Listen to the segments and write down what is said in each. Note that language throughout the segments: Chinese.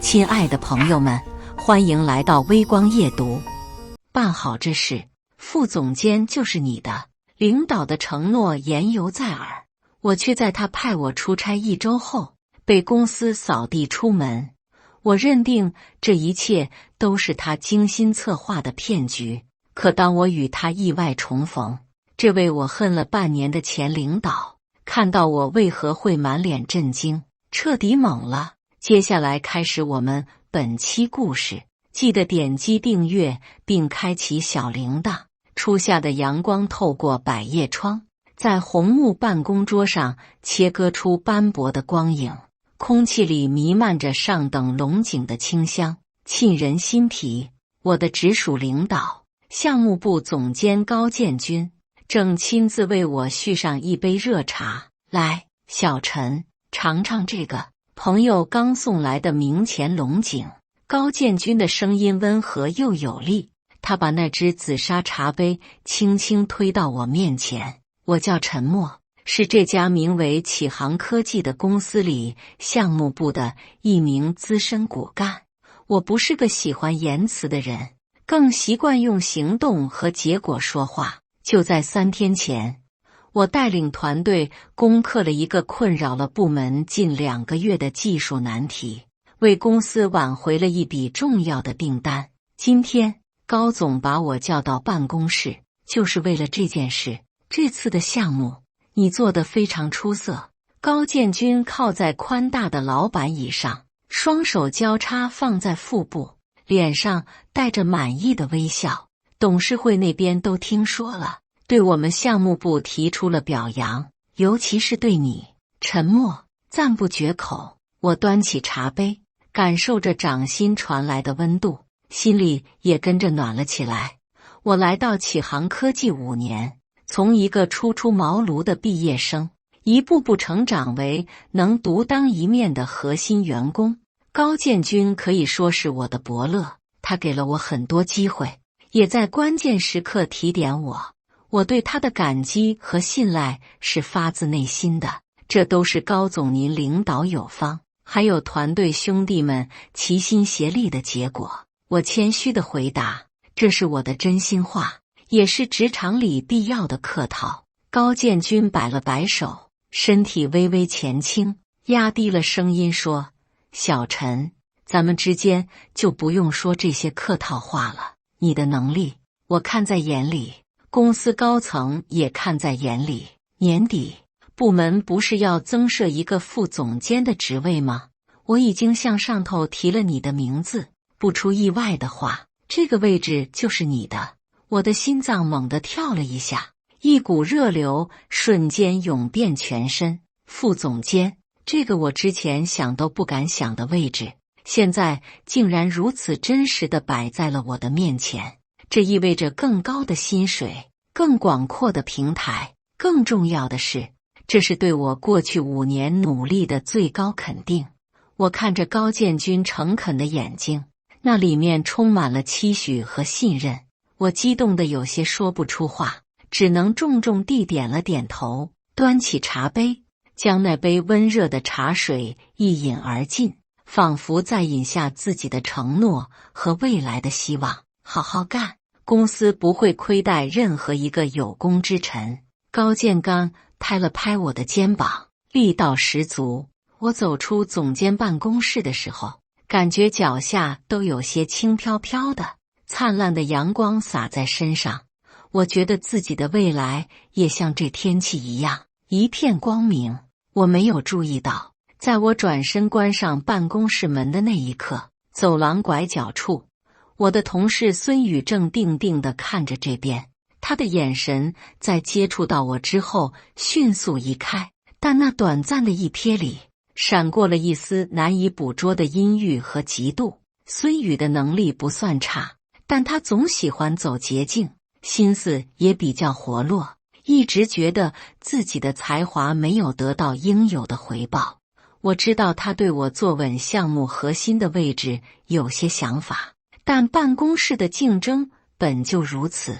亲爱的朋友们，欢迎来到微光夜读。办好这事，副总监就是你的。领导的承诺言犹在耳，我却在他派我出差1周后，被公司扫地出门。我认定这一切都是他精心策划的骗局。可当我与他意外重逢，这位我恨了半年的前领导，看到我为何会满脸震惊，彻底懵了。接下来开始我们本期故事，记得点击订阅并开启小铃铛。初夏的阳光透过百叶窗，在红木办公桌上切割出斑驳的光影，空气里弥漫着上等龙井的清香，沁人心脾。我的直属领导，项目部总监高建军，正亲自为我续上一杯热茶。来，小陈，尝尝这个。朋友刚送来的明前龙井，高建军的声音温和又有力。他把那只紫砂茶杯轻轻推到我面前。我叫陈默，是这家名为启航科技的公司里项目部的一名资深骨干。我不是个喜欢言辞的人，更习惯用行动和结果说话。就在3天前，我带领团队攻克了一个困扰了部门近2个月的技术难题，为公司挽回了一笔重要的订单。今天，高总把我叫到办公室，就是为了这件事。这次的项目，你做得非常出色。高建军靠在宽大的老板椅上，双手交叉放在腹部，脸上带着满意的微笑。董事会那边都听说了，对我们项目部提出了表扬，尤其是对你，陈默，赞不绝口。我端起茶杯，感受着掌心传来的温度，心里也跟着暖了起来。我来到启航科技5年，从一个初出茅庐的毕业生，一步步成长为能独当一面的核心员工。高建军可以说是我的伯乐，他给了我很多机会，也在关键时刻提点我。我对他的感激和信赖是发自内心的，这都是高总您领导有方，还有团队兄弟们齐心协力的结果。我谦虚地回答，这是我的真心话，也是职场里必要的客套。高建军摆了摆手，身体微微前倾，压低了声音说，小陈，咱们之间就不用说这些客套话了，你的能力我看在眼里，公司高层也看在眼里。年底，部门不是要增设一个副总监的职位吗？我已经向上头提了你的名字，不出意外的话，这个位置就是你的。我的心脏猛地跳了一下，一股热流瞬间涌遍全身。副总监，这个我之前想都不敢想的位置，现在竟然如此真实地摆在了我的面前。这意味着更高的薪水，更广阔的平台，更重要的是，这是对我过去5年努力的最高肯定。我看着高建军诚恳的眼睛，那里面充满了期许和信任。我激动得有些说不出话，只能重重地点了点头，端起茶杯，将那杯温热的茶水一饮而尽，仿佛在饮下自己的承诺和未来的希望。好好干，公司不会亏待任何一个有功之臣。高建刚拍了拍我的肩膀，力道十足。我走出总监办公室的时候，感觉脚下都有些轻飘飘的，灿烂的阳光洒在身上。我觉得自己的未来也像这天气一样，一片光明。我没有注意到，在我转身关上办公室门的那一刻，走廊拐角处，我的同事孙宇正定定地看着这边，他的眼神在接触到我之后迅速移开，但那短暂的一瞥里，闪过了一丝难以捕捉的阴郁和嫉妒。孙宇的能力不算差，但他总喜欢走捷径，心思也比较活络，一直觉得自己的才华没有得到应有的回报。我知道他对我坐稳项目核心的位置有些想法，但办公室的竞争本就如此，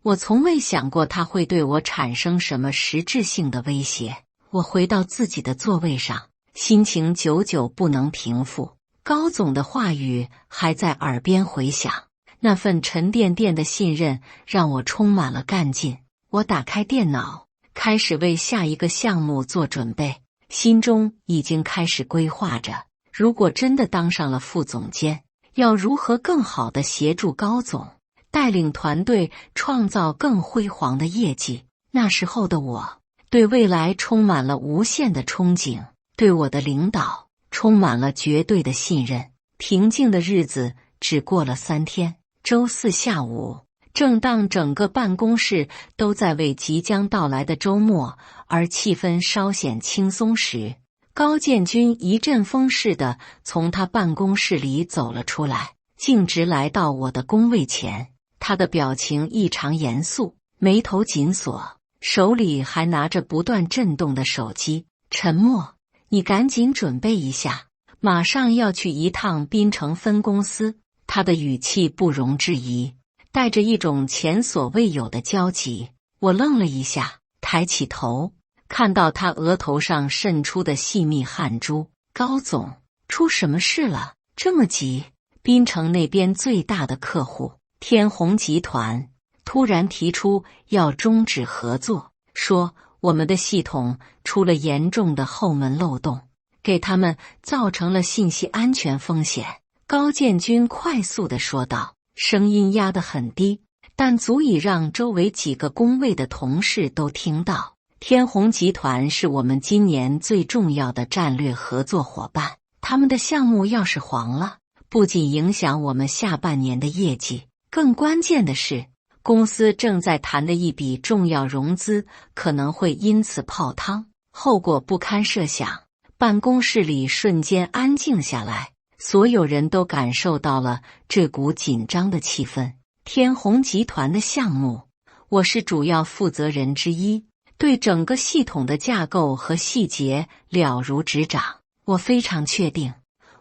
我从未想过他会对我产生什么实质性的威胁。我回到自己的座位上，心情久久不能平复。高总的话语还在耳边回响，那份沉甸甸的信任让我充满了干劲。我打开电脑，开始为下一个项目做准备，心中已经开始规划着，如果真的当上了副总监，要如何更好地协助高总，带领团队创造更辉煌的业绩。那时候的我，对未来充满了无限的憧憬，对我的领导充满了绝对的信任。平静的日子只过了3天。周四下午，正当整个办公室都在为即将到来的周末而气氛稍显轻松时，高建军一阵风似的从他办公室里走了出来，径直来到我的工位前。他的表情异常严肃，眉头紧锁，手里还拿着不断震动的手机。沉默，你赶紧准备一下，马上要去一趟滨城分公司。他的语气不容置疑，带着一种前所未有的焦急。我愣了一下，抬起头，看到他额头上渗出的细密汗珠。高总，出什么事了？这么急？滨城那边最大的客户天弘集团突然提出要终止合作，说我们的系统出了严重的后门漏洞，给他们造成了信息安全风险。高建军快速地说道，声音压得很低，但足以让周围几个工位的同事都听到。天弘集团是我们今年最重要的战略合作伙伴，他们的项目要是黄了，不仅影响我们下半年的业绩，更关键的是，公司正在谈的一笔重要融资可能会因此泡汤，后果不堪设想。办公室里瞬间安静下来，所有人都感受到了这股紧张的气氛。天弘集团的项目，我是主要负责人之一，对整个系统的架构和细节了如指掌。我非常确定，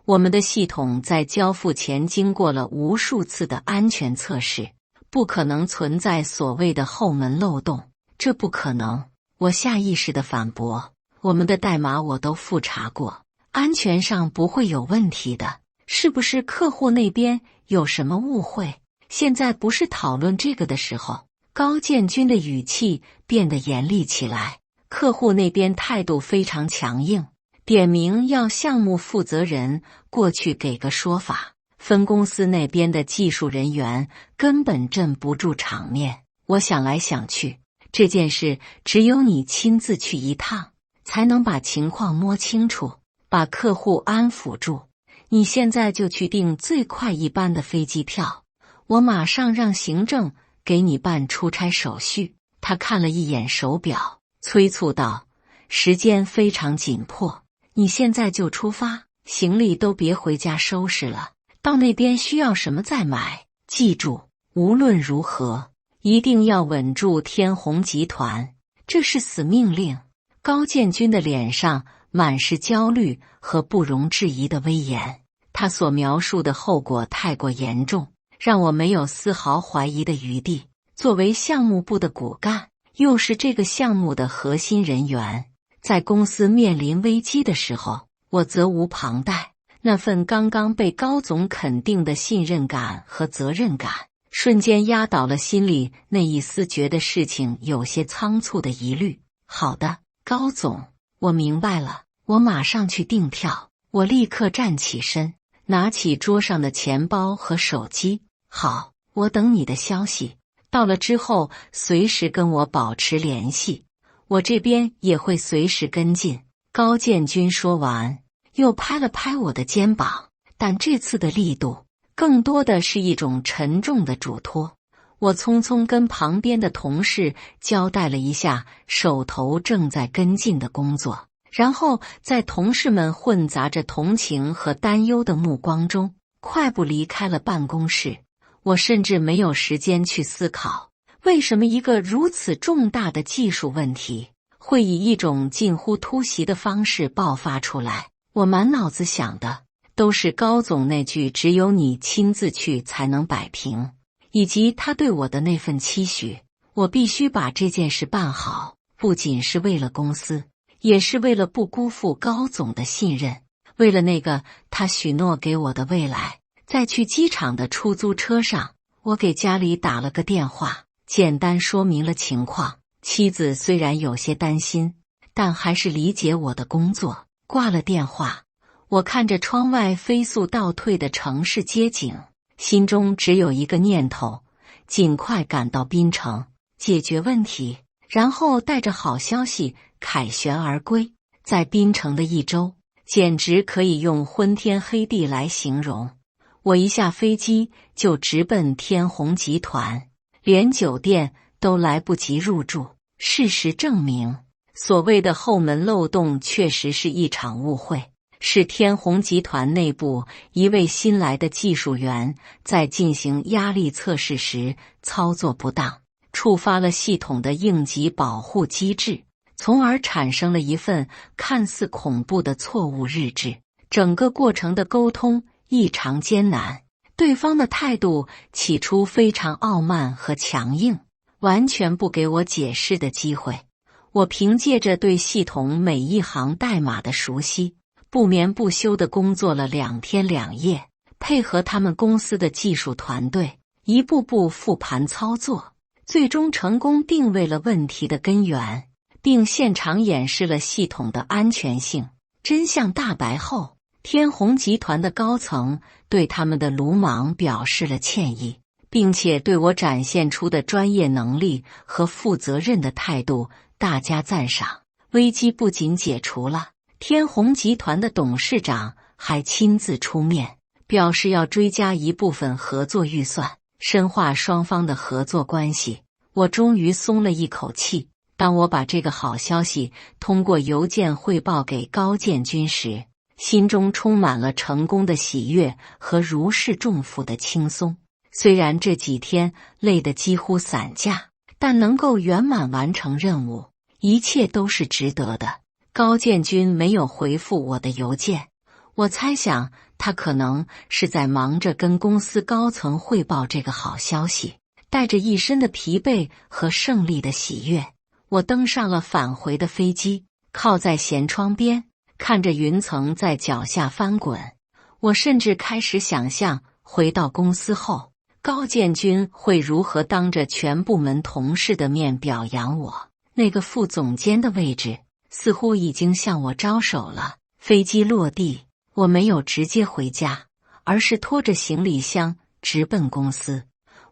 我们的系统在交付前经过了无数次的安全测试，不可能存在所谓的后门漏洞，这不可能。我下意识地反驳，我们的代码我都复查过，安全上不会有问题的，是不是客户那边有什么误会？现在不是讨论这个的时候。高建军的语气变得严厉起来，客户那边态度非常强硬，点名要项目负责人过去给个说法，分公司那边的技术人员根本镇不住场面。我想来想去，这件事只有你亲自去一趟，才能把情况摸清楚，把客户安抚住。你现在就去订最快一班的飞机票，我马上让行政给你办出差手续。他看了一眼手表，催促道，时间非常紧迫，你现在就出发，行李都别回家收拾了，到那边需要什么再买。记住，无论如何一定要稳住天弘集团，这是死命令。高建军的脸上满是焦虑和不容置疑的威严，他所描述的后果太过严重，让我没有丝毫怀疑的余地。作为项目部的骨干，又是这个项目的核心人员，在公司面临危机的时候，我责无旁贷。那份刚刚被高总肯定的信任感和责任感，瞬间压倒了心里那一丝觉得事情有些仓促的疑虑。好的，高总，我明白了，我马上去订票。我立刻站起身，拿起桌上的钱包和手机。好，我等你的消息，到了之后随时跟我保持联系，我这边也会随时跟进。高建军说完，又拍了拍我的肩膀，但这次的力度更多的是一种沉重的嘱托。我匆匆跟旁边的同事交代了一下手头正在跟进的工作，然后在同事们混杂着同情和担忧的目光中，快步离开了办公室。我甚至没有时间去思考，为什么一个如此重大的技术问题会以一种近乎突袭的方式爆发出来。我满脑子想的都是高总那句只有你亲自去才能摆平，以及他对我的那份期许。我必须把这件事办好，不仅是为了公司，也是为了不辜负高总的信任。为了那个他许诺给我的未来，在去机场的出租车上，我给家里打了个电话，简单说明了情况。妻子虽然有些担心，但还是理解我的工作。挂了电话，我看着窗外飞速倒退的城市街景，心中只有一个念头：尽快赶到槟城，解决问题，然后带着好消息凯旋而归。在槟城的一周，简直可以用昏天黑地来形容。我一下飞机就直奔天弘集团，连酒店都来不及入住。事实证明，所谓的后门漏洞确实是一场误会，是天弘集团内部一位新来的技术员在进行压力测试时操作不当，触发了系统的应急保护机制，从而产生了一份看似恐怖的错误日志。整个过程的沟通异常艰难，对方的态度起初非常傲慢和强硬，完全不给我解释的机会。我凭借着对系统每一行代码的熟悉，不眠不休地工作了2天2夜，配合他们公司的技术团队，一步步复盘操作，最终成功定位了问题的根源，并现场演示了系统的安全性。真相大白后，天弘集团的高层对他们的鲁莽表示了歉意，并且对我展现出的专业能力和负责任的态度大加赞赏。危机不仅解除了，天弘集团的董事长还亲自出面，表示要追加一部分合作预算，深化双方的合作关系。我终于松了一口气。当我把这个好消息通过邮件汇报给高建军时，心中充满了成功的喜悦和如释重负的轻松。虽然这几天累得几乎散架，但能够圆满完成任务，一切都是值得的。高建军没有回复我的邮件，我猜想他可能是在忙着跟公司高层汇报这个好消息，带着一身的疲惫和胜利的喜悦。我登上了返回的飞机，靠在舷窗边，看着云层在脚下翻滚。我甚至开始想象回到公司后，高建军会如何当着全部门同事的面表扬我。那个副总监的位置似乎已经向我招手了。飞机落地，我没有直接回家，而是拖着行李箱直奔公司。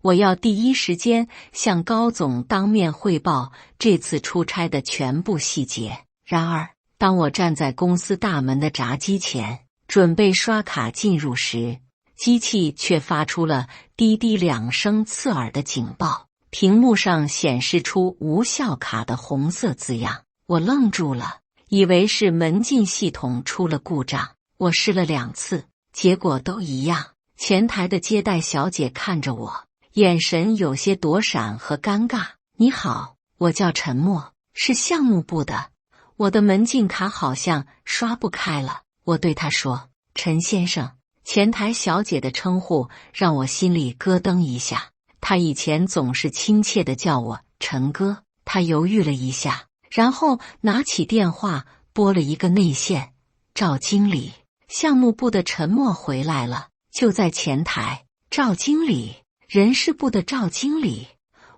我要第一时间向高总当面汇报这次出差的全部细节。然而，当我站在公司大门的闸机前，准备刷卡进入时，机器却发出了滴滴2声刺耳的警报，屏幕上显示出无效卡的红色字样。我愣住了，以为是门禁系统出了故障。我试了2次，结果都一样。前台的接待小姐看着我，眼神有些躲闪和尴尬。你好，我叫陈默，是项目部的。我的门禁卡好像刷不开了。我对他说，陈先生。前台小姐的称呼让我心里咯噔一下，她以前总是亲切地叫我陈哥。她犹豫了一下，然后拿起电话拨了一个内线。赵经理，项目部的陈默回来了，就在前台。赵经理，人事部的赵经理。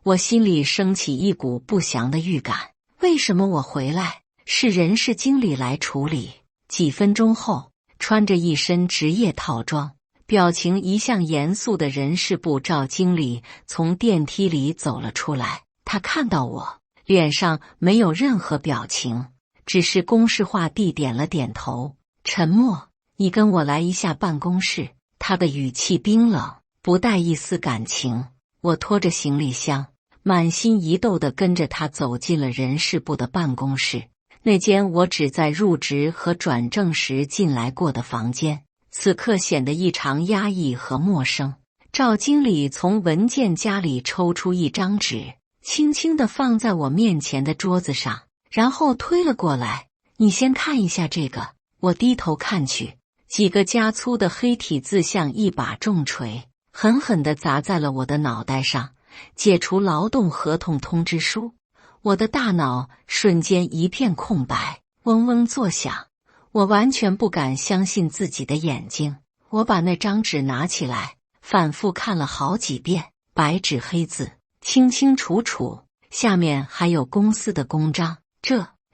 我心里升起一股不祥的预感。为什么我回来是人事经理来处理？几分钟后，穿着一身职业套装，表情一向严肃的人事部赵经理从电梯里走了出来。他看到我，脸上没有任何表情，只是公事化地点了点头。陈默，你跟我来一下办公室。他的语气冰冷，不带一丝感情。我拖着行李箱，满心疑窦地跟着他走进了人事部的办公室。那间我只在入职和转正时进来过的房间，此刻显得异常压抑和陌生。赵经理从文件夹里抽出一张纸，轻轻地放在我面前的桌子上，然后推了过来。你先看一下这个。我低头看去，几个加粗的黑体字像一把重锤，狠狠地砸在了我的脑袋上。解除劳动合同通知书。我的大脑瞬间一片空白，嗡嗡作响。我完全不敢相信自己的眼睛。我把那张纸拿起来，反复看了好几遍，白纸黑字，清清楚楚，下面还有公司的公章。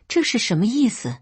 这是什么意思？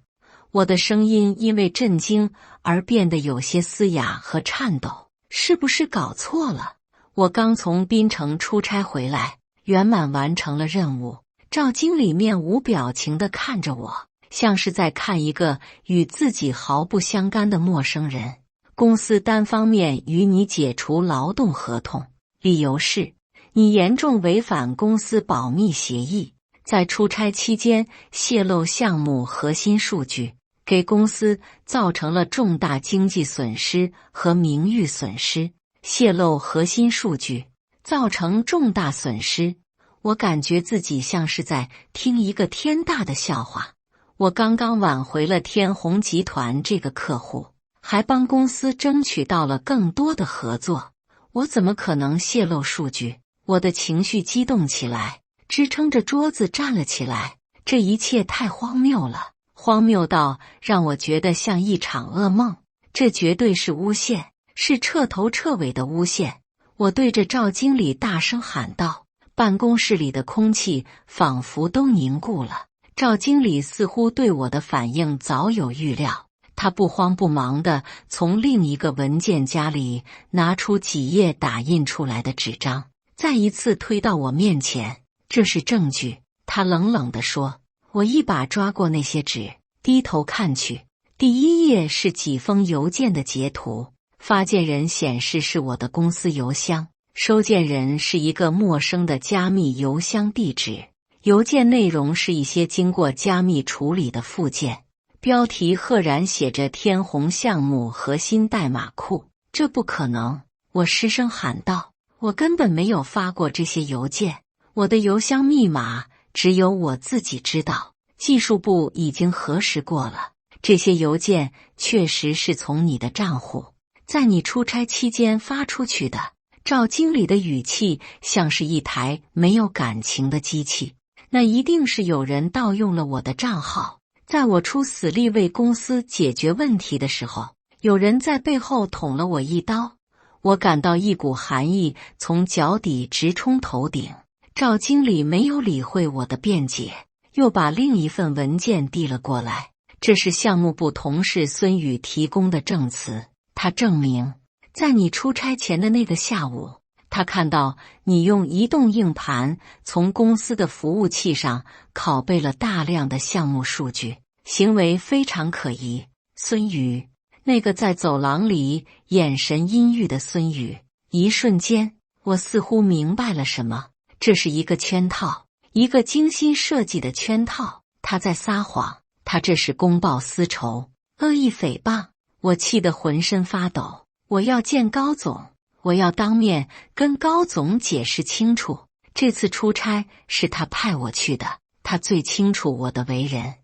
我的声音因为震惊而变得有些嘶哑和颤抖。是不是搞错了？我刚从槟城出差回来，圆满完成了任务。赵经理面无表情地看着我，像是在看一个与自己毫不相干的陌生人。公司单方面与你解除劳动合同，理由是你严重违反公司保密协议，在出差期间泄露项目核心数据，给公司造成了重大经济损失和名誉损失。泄露核心数据，造成重大损失。我感觉自己像是在听一个天大的笑话。我刚刚挽回了天弘集团这个客户，还帮公司争取到了更多的合作，我怎么可能泄露数据？我的情绪激动起来，支撑着桌子站了起来。这一切太荒谬了，荒谬到让我觉得像一场噩梦。这绝对是诬陷，是彻头彻尾的诬陷。我对着赵经理大声喊道，办公室里的空气仿佛都凝固了。赵经理似乎对我的反应早有预料，他不慌不忙地从另一个文件夹里拿出几页打印出来的纸张，再一次推到我面前。这是证据，他冷冷地说。我一把抓过那些纸，低头看去。第一页是几封邮件的截图，发件人显示是我的公司邮箱，收件人是一个陌生的加密邮箱地址。邮件内容是一些经过加密处理的附件，标题赫然写着天弘项目核心代码库。这不可能！我失声喊道，我根本没有发过这些邮件，我的邮箱密码只有我自己知道，技术部已经核实过了，这些邮件确实是从你的账户在你出差期间发出去的。赵经理的语气像是一台没有感情的机器，那一定是有人盗用了我的账号，在我出死力为公司解决问题的时候，有人在背后捅了我一刀。我感到一股寒意从脚底直冲头顶。赵经理没有理会我的辩解，又把另一份文件递了过来。这是项目部同事孙宇提供的证词，他证明在你出差前的那个下午，他看到你用移动硬盘从公司的服务器上拷贝了大量的项目数据，行为非常可疑。孙宇，那个在走廊里眼神阴郁的孙宇。一瞬间，我似乎明白了什么。这是一个圈套，一个精心设计的圈套。他在撒谎，他这是公报私仇，恶意诽谤。我气得浑身发抖。我要见高总，我要当面跟高总解释清楚。这次出差是他派我去的，他最清楚我的为人。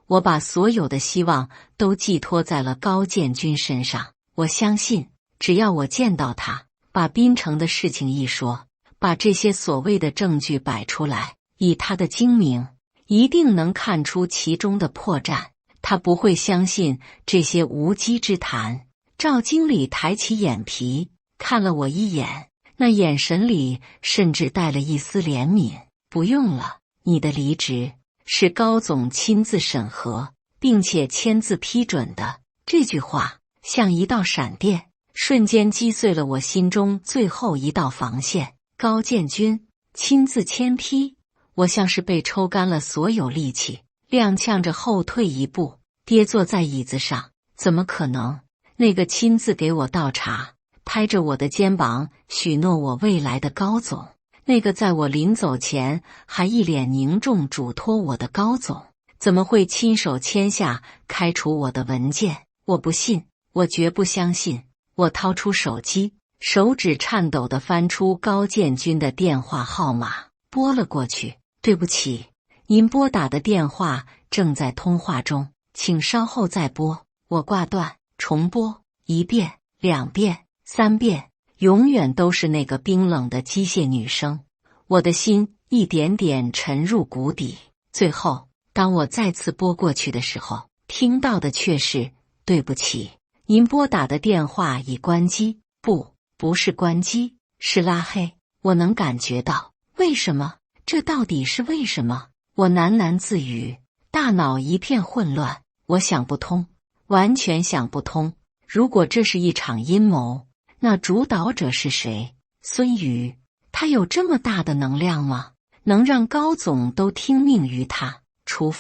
我把所有的希望都寄托在了高建军身上。我相信，只要我见到他，把槟城的事情一说，把这些所谓的证据摆出来，以他的精明，一定能看出其中的破绽。他不会相信这些无稽之谈。赵经理抬起眼皮看了我一眼，那眼神里甚至带了一丝怜悯。不用了，你的离职是高总亲自审核，并且签字批准的。这句话像一道闪电，瞬间击碎了我心中最后一道防线。高建军亲自签批，我像是被抽干了所有力气，踉跄着后退一步，跌坐在椅子上。怎么可能？那个亲自给我倒茶，拍着我的肩膀许诺我未来的高总，那个在我临走前还一脸凝重嘱托我的高总，怎么会亲手签下开除我的文件？我不信，我绝不相信。我掏出手机，手指颤抖地翻出高建军的电话号码，拨了过去。对不起，您拨打的电话正在通话中，请稍后再拨。我挂断，重拨1遍、2遍、3遍，永远都是那个冰冷的机械女声。我的心一点点沉入谷底。最后，当我再次拨过去的时候，听到的却是对不起，您拨打的电话已关机。不是关机，是拉黑。我能感觉到。为什么？这到底是为什么？我喃喃自语，大脑一片混乱。我想不通，完全想不通。如果这是一场阴谋，那主导者是谁？孙宇，他有这么大的能量吗？能让高总都听命于他？除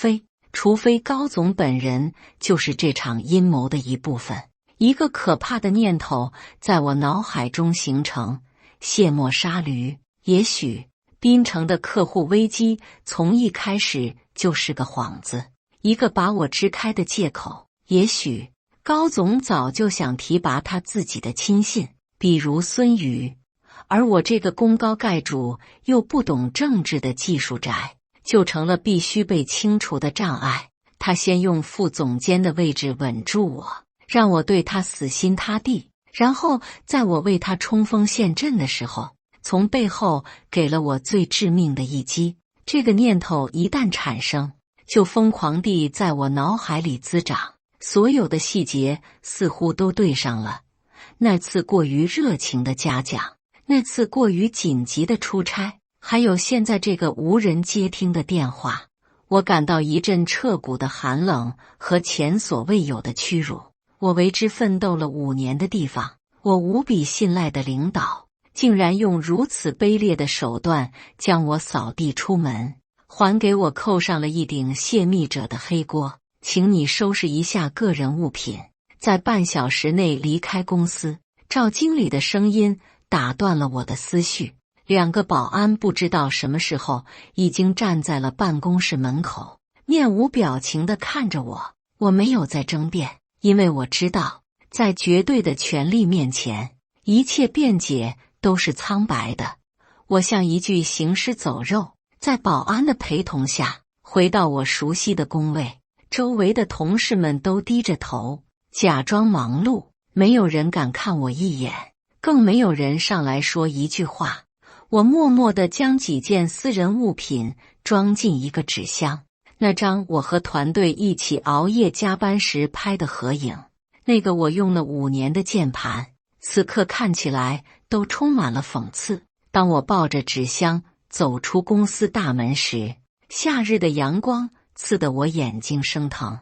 非高总本人就是这场阴谋的一部分。一个可怕的念头在我脑海中形成：卸磨杀驴。也许滨城的客户危机从一开始就是个幌子，一个把我支开的借口。也许高总早就想提拔他自己的亲信，比如孙宇，而我这个功高盖主又不懂政治的技术宅，就成了必须被清除的障碍。他先用副总监的位置稳住我，让我对他死心塌地，然后在我为他冲锋陷阵的时候，从背后给了我最致命的一击。这个念头一旦产生，就疯狂地在我脑海里滋长，所有的细节似乎都对上了。那次过于热情的嘉奖，那次过于紧急的出差，还有现在这个无人接听的电话，我感到一阵彻骨的寒冷和前所未有的屈辱。我为之奋斗了5年的地方，我无比信赖的领导，竟然用如此卑劣的手段将我扫地出门，还给我扣上了一顶泄密者的黑锅。请你收拾一下个人物品，在半小时内离开公司。赵经理的声音打断了我的思绪。2个保安不知道什么时候已经站在了办公室门口，面无表情地看着我。我没有再争辩，因为我知道，在绝对的权力面前，一切辩解都是苍白的。我像一具行尸走肉，在保安的陪同下回到我熟悉的工位。周围的同事们都低着头，假装忙碌，没有人敢看我一眼，更没有人上来说一句话。我默默地将几件私人物品装进一个纸箱，那张我和团队一起熬夜加班时拍的合影，那个我用了5年的键盘，此刻看起来都充满了讽刺。当我抱着纸箱走出公司大门时，夏日的阳光刺得我眼睛生疼。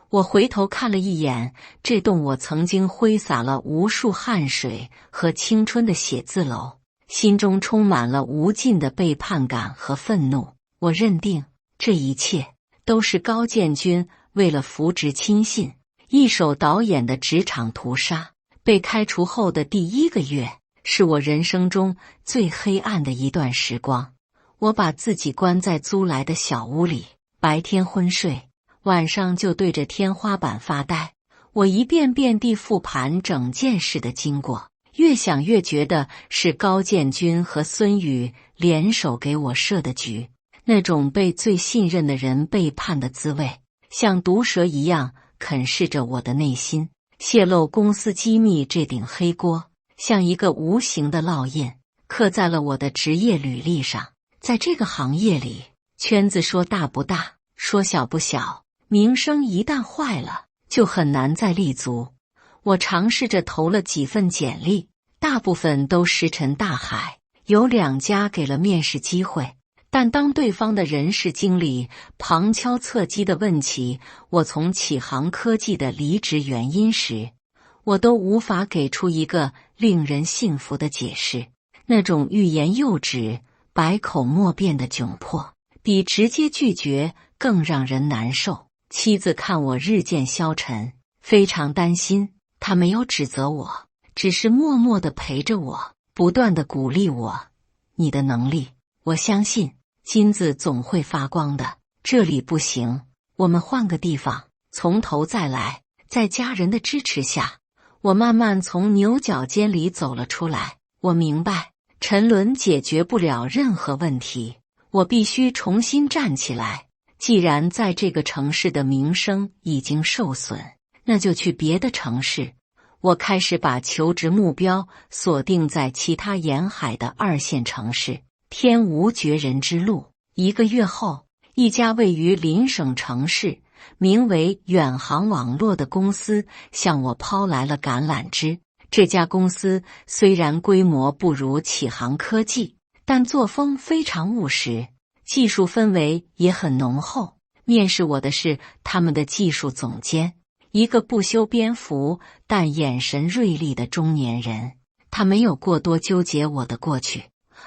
我回头看了一眼这栋我曾经挥洒了无数汗水和青春的写字楼，心中充满了无尽的背叛感和愤怒。我认定这一切都是高建军为了扶植亲信，一手导演的职场屠杀。被开除后的第1个月，是我人生中最黑暗的一段时光。我把自己关在租来的小屋里，白天昏睡，晚上就对着天花板发呆。我一遍遍地复盘整件事的经过，越想越觉得是高建军和孙宇联手给我设的局。那种被最信任的人背叛的滋味，像毒蛇一样啃噬着我的内心。泄露公司机密这顶黑锅，像一个无形的烙印，刻在了我的职业履历上。在这个行业里，圈子说大不大，说小不小，名声一旦坏了，就很难再立足。我尝试着投了几份简历，大部分都石沉大海，有2家给了面试机会，但当对方的人事经理旁敲侧击地问起我从启航科技的离职原因时，我都无法给出一个令人信服的解释。那种欲言又止、百口莫辩的窘迫，比直接拒绝更让人难受。妻子看我日渐消沉，非常担心。她没有指责我，只是默默地陪着我，不断地鼓励我。你的能力，我相信金子总会发光的。这里不行，我们换个地方，从头再来。在家人的支持下，我慢慢从牛角尖里走了出来。我明白，沉沦解决不了任何问题，我必须重新站起来。既然在这个城市的名声已经受损，那就去别的城市。我开始把求职目标锁定在其他沿海的2线城市，天无绝人之路。1个月后，一家位于邻省城市名为远航网络的公司向我抛来了橄榄枝。这家公司虽然规模不如启航科技，但作风非常务实，技术氛围也很浓厚。面试我的是他们的技术总监，一个不修边幅但眼神锐利的中年人。他没有过多纠结我的过去，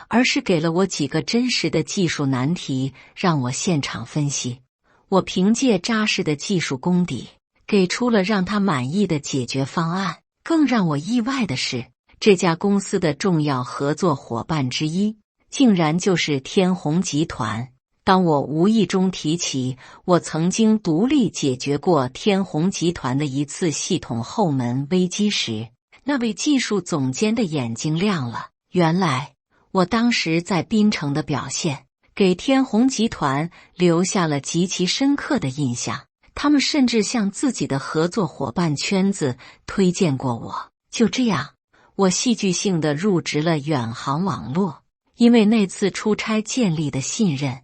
而是给了我几个真实的技术难题，让我现场分析。我凭借扎实的技术功底，给出了让他满意的解决方案。更让我意外的是，这家公司的重要合作伙伴之一，竟然就是天弘集团。当我无意中提起我曾经独立解决过天弘集团的一次系统后门危机时，那位技术总监的眼睛亮了。原来，我当时在槟城的表现，给天弘集团留下了极其深刻的印象。他们甚至向自己的合作伙伴圈子推荐过我。就这样，我戏剧性地入职了远航网络。因为那次出差建立的信任，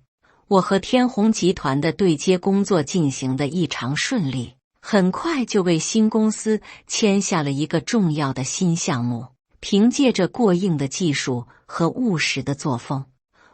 我和天弘集团的对接工作进行得异常顺利，很快就为新公司签下了一个重要的新项目。凭借着过硬的技术和务实的作风，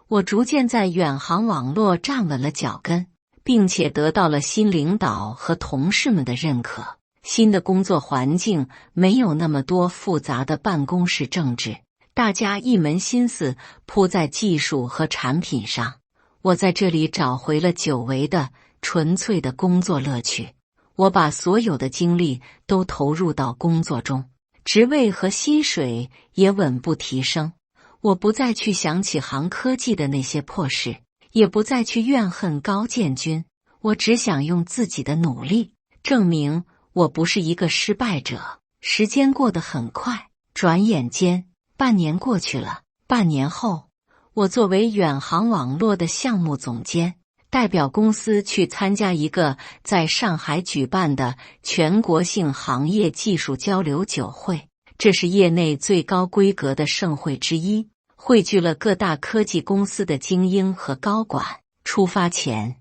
我逐渐在远航网络站稳了脚跟，并且得到了新领导和同事们的认可。新的工作环境没有那么多复杂的办公室政治，大家一门心思扑在技术和产品上。我在这里找回了久违的纯粹的工作乐趣。我把所有的精力都投入到工作中，职位和薪水也稳步提升。我不再去想起航科技的那些破事，也不再去怨恨高建军，我只想用自己的努力证明我不是一个失败者。时间过得很快，转眼间半年过去了。半年后，我作为远航网络的项目总监，代表公司去参加一个在上海举办的全国性行业技术交流酒会。这是业内最高规格的盛会之一，汇聚了各大科技公司的精英和高管。出发前，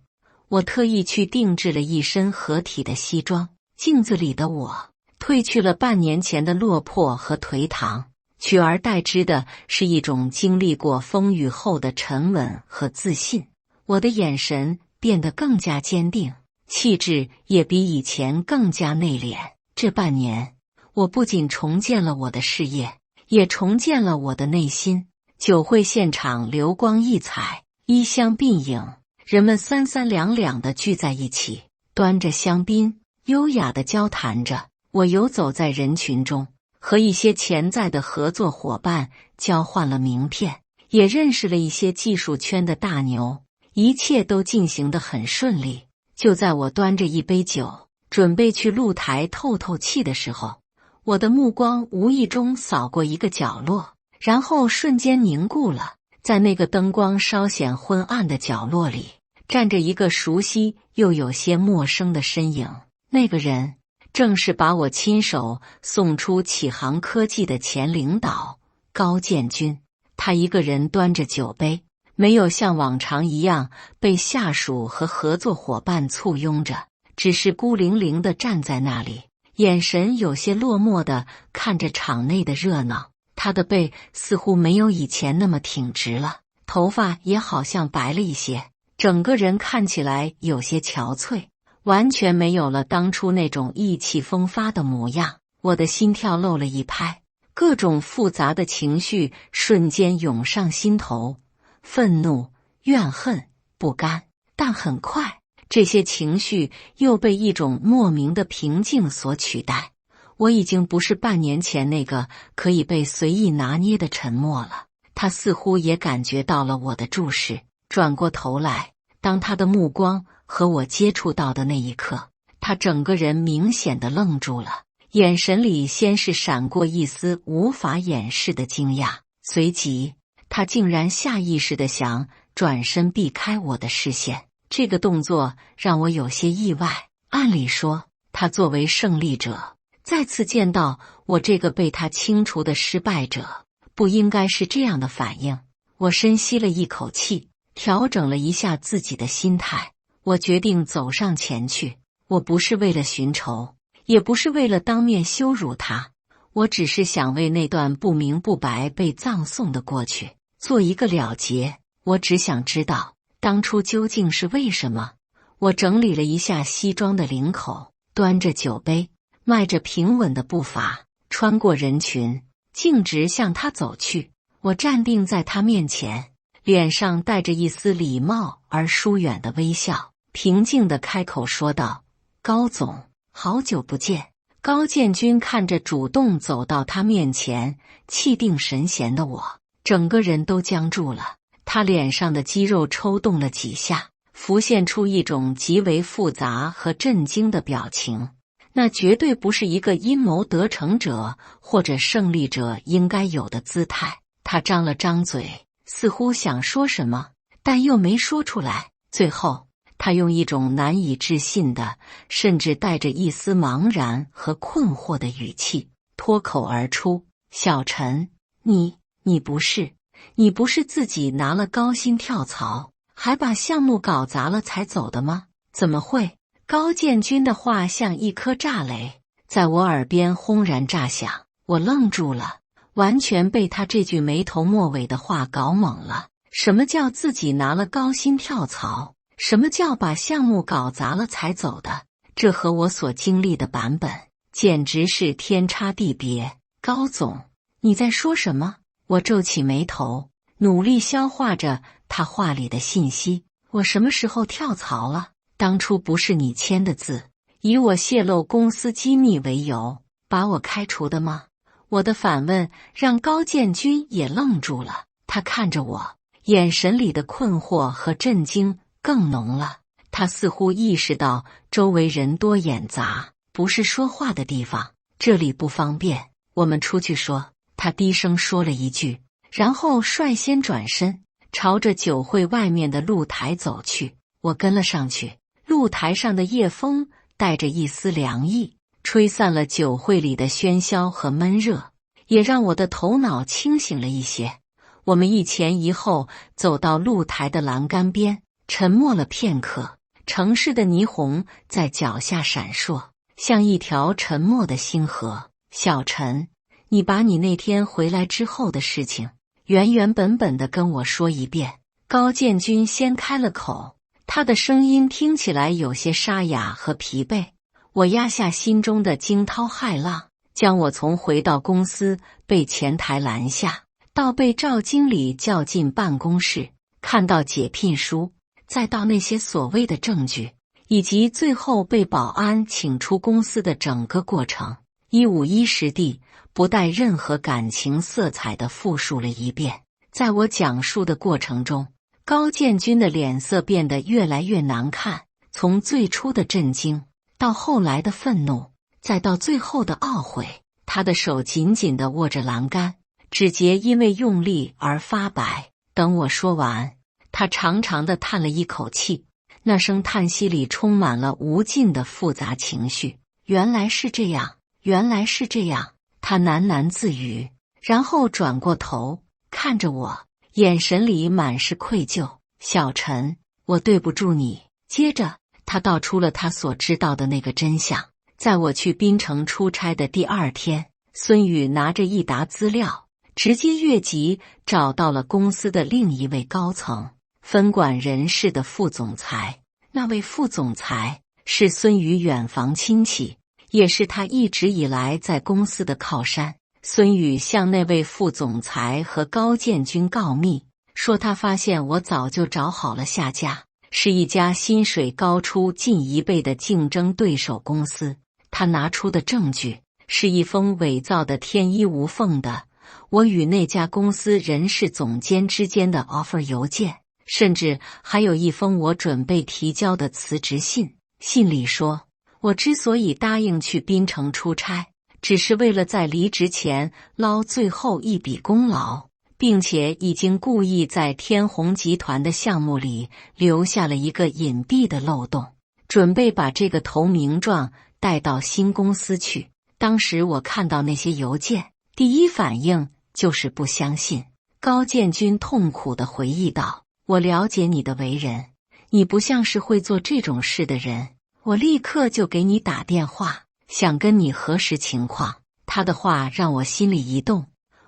我特意去定制了一身合体的西装，镜子里的我褪去了半年前的落魄和颓唐，取而代之的是一种经历过风雨后的沉稳和自信。我的眼神变得更加坚定，气质也比以前更加内敛。这半年，我不仅重建了我的事业，也重建了我的内心。酒会现场流光溢彩，衣香鬓影，人们三三两两地聚在一起，端着香槟，优雅地交谈着。我游走在人群中，和一些潜在的合作伙伴交换了名片，也认识了一些技术圈的大牛。一切都进行得很顺利。就在我端着一杯酒，准备去露台透透气的时候，我的目光无意中扫过一个角落，然后瞬间凝固了。在那个灯光稍显昏暗的角落里，站着一个熟悉又有些陌生的身影。那个人正是把我亲手送出启航科技的前领导高建军。他一个人端着酒杯，没有像往常一样被下属和合作伙伴簇拥着，只是孤零零地站在那里，眼神有些落寞地看着场内的热闹。他的背似乎没有以前那么挺直了，头发也好像白了一些，整个人看起来有些憔悴，完全没有了当初那种意气风发的模样。我的心跳漏了一拍，各种复杂的情绪瞬间涌上心头，愤怒、怨恨、不甘。但很快，这些情绪又被一种莫名的平静所取代。我已经不是半年前那个可以被随意拿捏的沉默了。他似乎也感觉到了我的注视，转过头来，当他的目光和我接触到的那一刻，他整个人明显地愣住了，眼神里先是闪过一丝无法掩饰的惊讶，随即他竟然下意识地想转身避开我的视线。这个动作让我有些意外。按理说，他作为胜利者，再次见到我这个被他清除的失败者，不应该是这样的反应。我深吸了一口气，调整了一下自己的心态。我决定走上前去，我不是为了寻仇，也不是为了当面羞辱他，我只是想为那段不明不白被葬送的过去做一个了结。我只想知道当初究竟是为什么。我整理了一下西装的领口，端着酒杯，迈着平稳的步伐，穿过人群，径直向他走去。我站定在他面前，脸上带着一丝礼貌而疏远的微笑，平静地开口说道：“高总，好久不见。”高建军看着主动走到他面前，气定神闲的我，整个人都僵住了。他脸上的肌肉抽动了几下，浮现出一种极为复杂和震惊的表情。那绝对不是一个阴谋得逞者或者胜利者应该有的姿态。他张了张嘴，似乎想说什么，但又没说出来。最后，他用一种难以置信的，甚至带着一丝茫然和困惑的语气脱口而出：“小陈，你不是自己拿了高薪跳槽，还把项目搞砸了才走的吗？怎么会？”高建军的话像一颗炸雷，在我耳边轰然炸响。我愣住了，完全被他这句没头没尾的话搞懵了。什么叫自己拿了高薪跳槽？什么叫把项目搞砸了才走的？这和我所经历的版本简直是天差地别。高总，你在说什么？我皱起眉头，努力消化着他话里的信息。我什么时候跳槽了？当初不是你签的字，以我泄露公司机密为由把我开除的吗？我的反问让高建军也愣住了，他看着我，眼神里的困惑和震惊更浓了。他似乎意识到周围人多眼杂，不是说话的地方，这里不方便，我们出去说。他低声说了一句，然后率先转身，朝着酒会外面的露台走去。我跟了上去。露台上的夜风带着一丝凉意，吹散了酒会里的喧嚣和闷热，也让我的头脑清醒了一些。我们一前一后走到露台的栏杆边，沉默了片刻。城市的霓虹在脚下闪烁，像一条沉默的星河。小陈，你把你那天回来之后的事情原原本本的跟我说一遍。高建军先开了口，他的声音听起来有些沙哑和疲惫。我压下心中的惊涛骇浪，将我从回到公司被前台拦下，到被赵经理叫进办公室，看到解聘书，再到那些所谓的证据，以及最后被保安请出公司的整个过程，一五一十地不带任何感情色彩地复述了一遍。在我讲述的过程中，高建军的脸色变得越来越难看，从最初的震惊，到后来的愤怒，再到最后的懊悔。他的手紧紧地握着栏杆，指节因为用力而发白。等我说完，他长长地叹了一口气，那声叹息里充满了无尽的复杂情绪。原来是这样，原来是这样，他喃喃自语，然后转过头看着我，眼神里满是愧疚。小陈，我对不住你。接着他道出了他所知道的那个真相。在我去槟城出差的第二天，孙宇拿着一沓资料，直接越级找到了公司的另一位高层，分管人事的副总裁。那位副总裁是孙宇远房亲戚，也是他一直以来在公司的靠山。孙宇向那位副总裁和高建军告密，说他发现我早就找好了下家，是一家薪水高出近1倍的竞争对手公司。他拿出的证据是一封伪造的天衣无缝的我与那家公司人事总监之间的 offer 邮件，甚至还有一封我准备提交的辞职信。信里说，我之所以答应去槟城出差，只是为了在离职前捞最后一笔功劳，并且已经故意在天虹集团的项目里留下了一个隐蔽的漏洞，准备把这个投名状带到新公司去。当时我看到那些邮件，第一反应就是不相信。高建军痛苦地回忆道，我了解你的为人，你不像是会做这种事的人。我立刻就给你打电话，想跟你核实情况。他的话让我心里一动，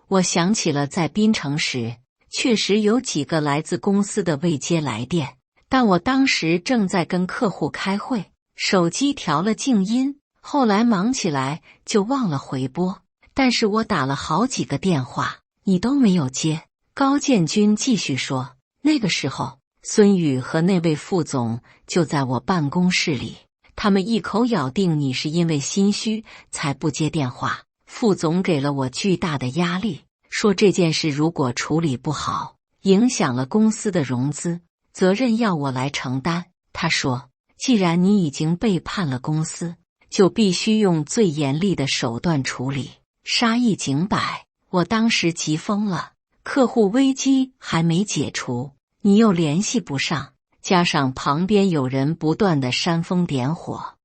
我想起了在槟城时，确实有几个来自公司的未接来电，但我当时正在跟客户开会，手机调了静音，后来忙起来就忘了回拨。但是我打了好几个电话，你都没有接。高建军继续说，那个时候孙宇和那位副总就在我办公室里，他们一口咬定你是因为心虚才不接电话。副总给了我巨大的压力，说这件事如果处理不好，影响了公司的融资，责任要我来承担。他说，既然你已经背叛了公司，就必须用最严厉的手段处理，杀一儆百。我当时急疯了，客户危机还没解除，你又联系不上，加上旁边有人不断的煽风点火，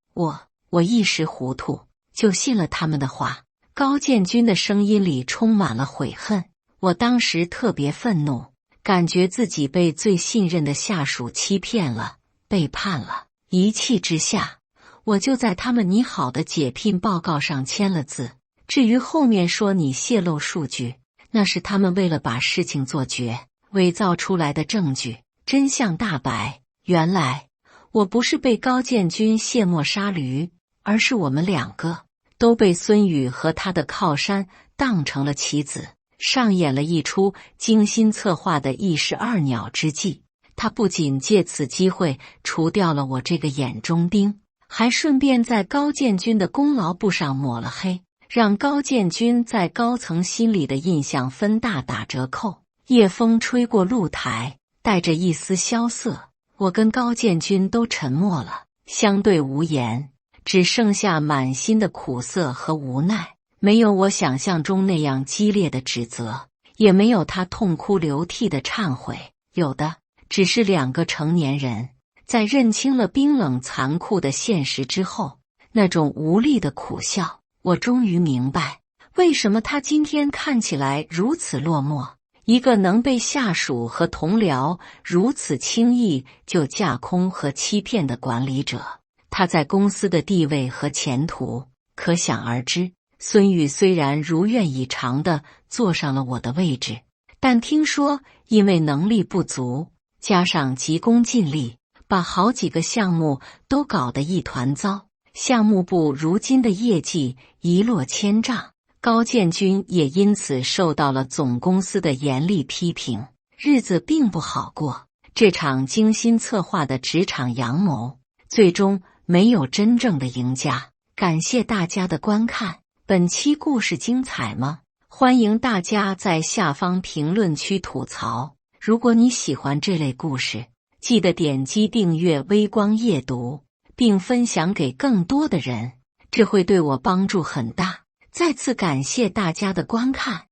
我一时糊涂，就信了他们的话。高建军的声音里充满了悔恨，我当时特别愤怒，感觉自己被最信任的下属欺骗了，背叛了。一气之下，我就在他们拟好的解聘报告上签了字。至于后面说你泄露数据，那是他们为了把事情做绝，伪造出来的证据。真相大白，原来我不是被高建军卸磨杀驴，而是我们两个都被孙宇和他的靠山当成了棋子，上演了一出精心策划的一石二鸟之计。他不仅借此机会除掉了我这个眼中钉，还顺便在高建军的功劳簿上抹了黑，让高建军在高层心里的印象分大打折扣。夜风吹过露台，带着一丝萧瑟，我跟高建军都沉默了，相对无言，只剩下满心的苦涩和无奈。没有我想象中那样激烈的指责，也没有他痛哭流涕的忏悔，有的只是两个成年人在认清了冰冷残酷的现实之后，那种无力的苦笑。我终于明白，为什么他今天看起来如此落寞。一个能被下属和同僚如此轻易就架空和欺骗的管理者，他在公司的地位和前途可想而知。孙宇虽然如愿以偿地坐上了我的位置，但听说因为能力不足，加上急功近利，把好几个项目都搞得一团糟，项目部如今的业绩一落千丈。高建军也因此受到了总公司的严厉批评，日子并不好过。这场精心策划的职场阳谋，最终没有真正的赢家。感谢大家的观看，本期故事精彩吗？欢迎大家在下方评论区吐槽。如果你喜欢这类故事，记得点击订阅微光夜读，并分享给更多的人，这会对我帮助很大。再次感谢大家的观看。